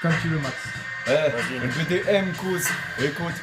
Comme tu veux, Max. Le BDM, cause, écoute.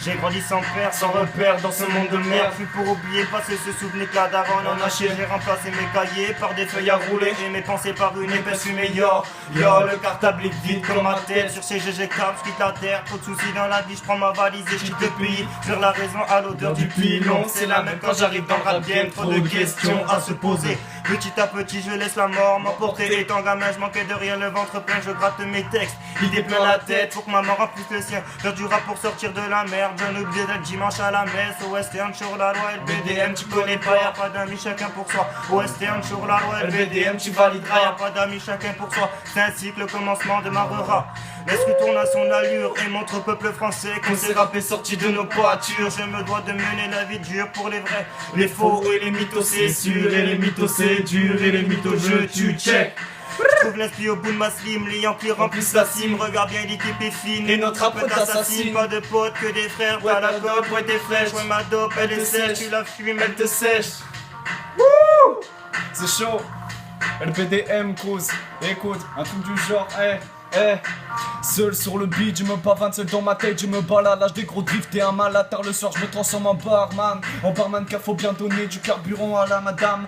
J'ai grandi sans père, sans repère dans ce monde de merde. Plus pour oublier, passer ce souvenir que d'avant on a chier. J'ai remplacé mes cahiers par des feuilles à rouler et mes pensées par une épaisse fumée. Yo, le cartable est vide comme ma tête. Sur ces GG câbles, je quitte la terre. Trop de soucis dans la vie, je prends ma valise et je quitte le pays. Sur la raison à l'odeur du pilon, c'est la même quand j'arrive dans le rap game. Trop de questions à se poser. Petit à petit, je laisse la mort m'emporter. Étant gamin, je manquais de rien, le ventre plein, je gratte mes textes. Idée plein la tête, faut que maman remplisse le sien. Faire du rap pour sortir de la merde. J'en oublie d'être dimanche à la messe. Au western, sur la loi, LBDM, tu connais pas, y'a pas d'amis, chacun pour soi. Au western, sur la loi, LBDM, tu valideras, y'a pas d'amis, chacun pour soi. C'est ainsi que le commencement démarrera. L'esprit tourne à son allure et montre au peuple français qu'on s'est rappé sorti de nos poitures. Je me dois de mener la vie dure pour les vrais, les faux et les mythos c'est sûr. Et les mythos c'est dur et les mythos je tue, check. Je trouve l'inspi au bout de ma slim, les Yankees remplissent la cime. Regarde bien l'équipe est fine et notre rap t'assassine. Pas de potes que des frères, pas la coque, ouais des flèches. Ouais ma dope elle est sèche, tu la fumes elle te sèche. Wouh, c'est chaud. LBDM, cause, écoute, un truc du genre, seul sur le beat, je me pavane seul dans ma tête, je me balade, lâche des gros drifts et un malade. Tard le soir, je me transforme en barman car faut bien donner du carburant à la madame,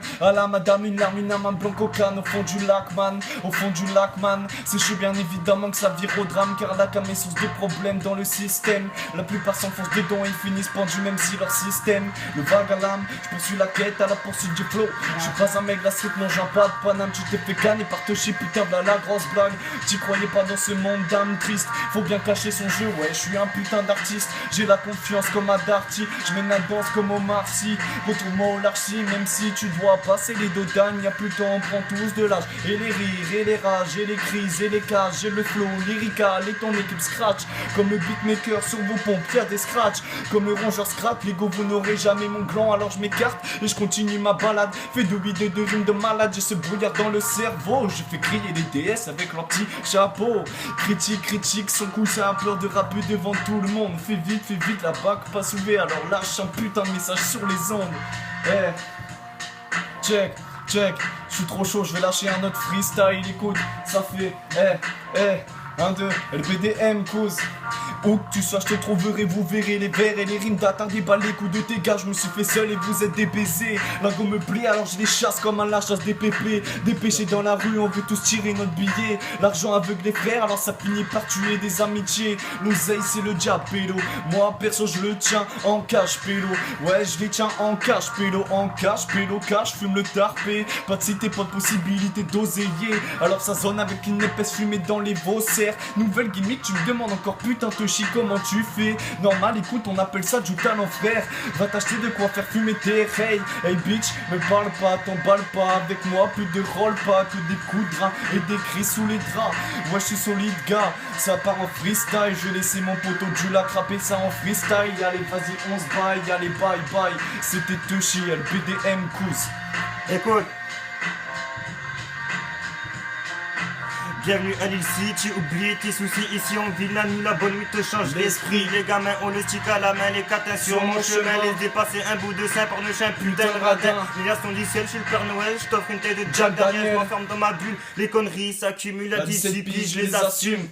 une larme, une âme, un blanc cocaine au fond du lac man, c'est chaud bien évidemment que ça vire au drame, car la cam est source de problèmes dans le système. La plupart s'enfoncent dedans et finissent pendus même si leur système le vague à l'âme. Je poursuis la quête à la poursuite du flow. Je suis pas un mec la street, non j'ai pas de paname. Tu t'es fait gagner par te chier, putain v'là la grosse blague. T'y croyais pas dans ce monde d'âme triste, faut bien cacher son jeu, ouais je suis un putain d'artiste. J'ai la confiance comme à Darty, je mène la danse comme Omar Sy. Retrouve-moi au larchi, même si tu dois passer les dodanes. Y'a plus le temps, on prend tous de l'âge. Et les rires, et les rages, et les crises, et les cages. J'ai le flow lyrical et ton équipe scratch. Comme le beatmaker sur vos pompes, y'a des scratchs. Comme le rongeur scrap, les go vous n'aurez jamais mon gland. Alors je m'écarte et je continue ma balade. Fais de vidéos de rimes de malade, j'ai ce brouillard dans le cerveau. Je fais crier les DS avec leur petit chapeau. Critique, son coup c'est un pleur de rap devant tout le monde. Fais vite, la bague pas soulevée. Alors lâche un putain de message sur les ondes. Check, je suis trop chaud, je vais lâcher un autre freestyle. Écoute, ça fait 1, 2, LBDM, cause. Où que tu sois, je te trouverai, vous verrez les vers et les rimes d'attardez bas les coups de tes gars. Je me suis fait seul et vous êtes des baisers. L'argot me plaît alors je les chasse comme un lâche chasse des pépés. Dépêchés dans la rue, on veut tous tirer notre billet. L'argent aveugle les frères, alors ça finit par tuer des amitiés. L'oseille c'est le diable pélo. Moi perso je le tiens en cache pélo. Ouais je les tiens en cache pélo. En cache pélo, cache, fume le tarpé. Pas de cité, pas de possibilité d'oseiller. Alors ça zone avec une épaisse fumée dans les vaussaires. Nouvelle gimmick, tu me demandes encore putain te chier comment tu fais. Normal écoute on appelle ça du talent frère. Va t'acheter de quoi faire fumer tes rails. Hey bitch me parle pas, t'emballe pas avec moi. Plus de roll pas que des coups de rein et des cris sous les draps. Ouais je suis solide gars, ça part en freestyle. Je vais laisser mon poteau du lac rapper ça en freestyle. Allez vas-y on se baille, allez bye bye. C'était Touchy, LBDM cous. Écoute. Bienvenue à l'île City, oublie tes soucis, ici on vit la nuit, la bonne nuit te change l'esprit. Les gamins ont le stick à la main, les catins sur mon chemin. Les dépasser un bout de sein par le chien, putain de radin. Milliards sont du ciel, je suis le Père Noël, je t'offre une tête de Jack Daniel. Je m'enferme dans ma bulle, les conneries s'accumulent à 17 piges, je les assume.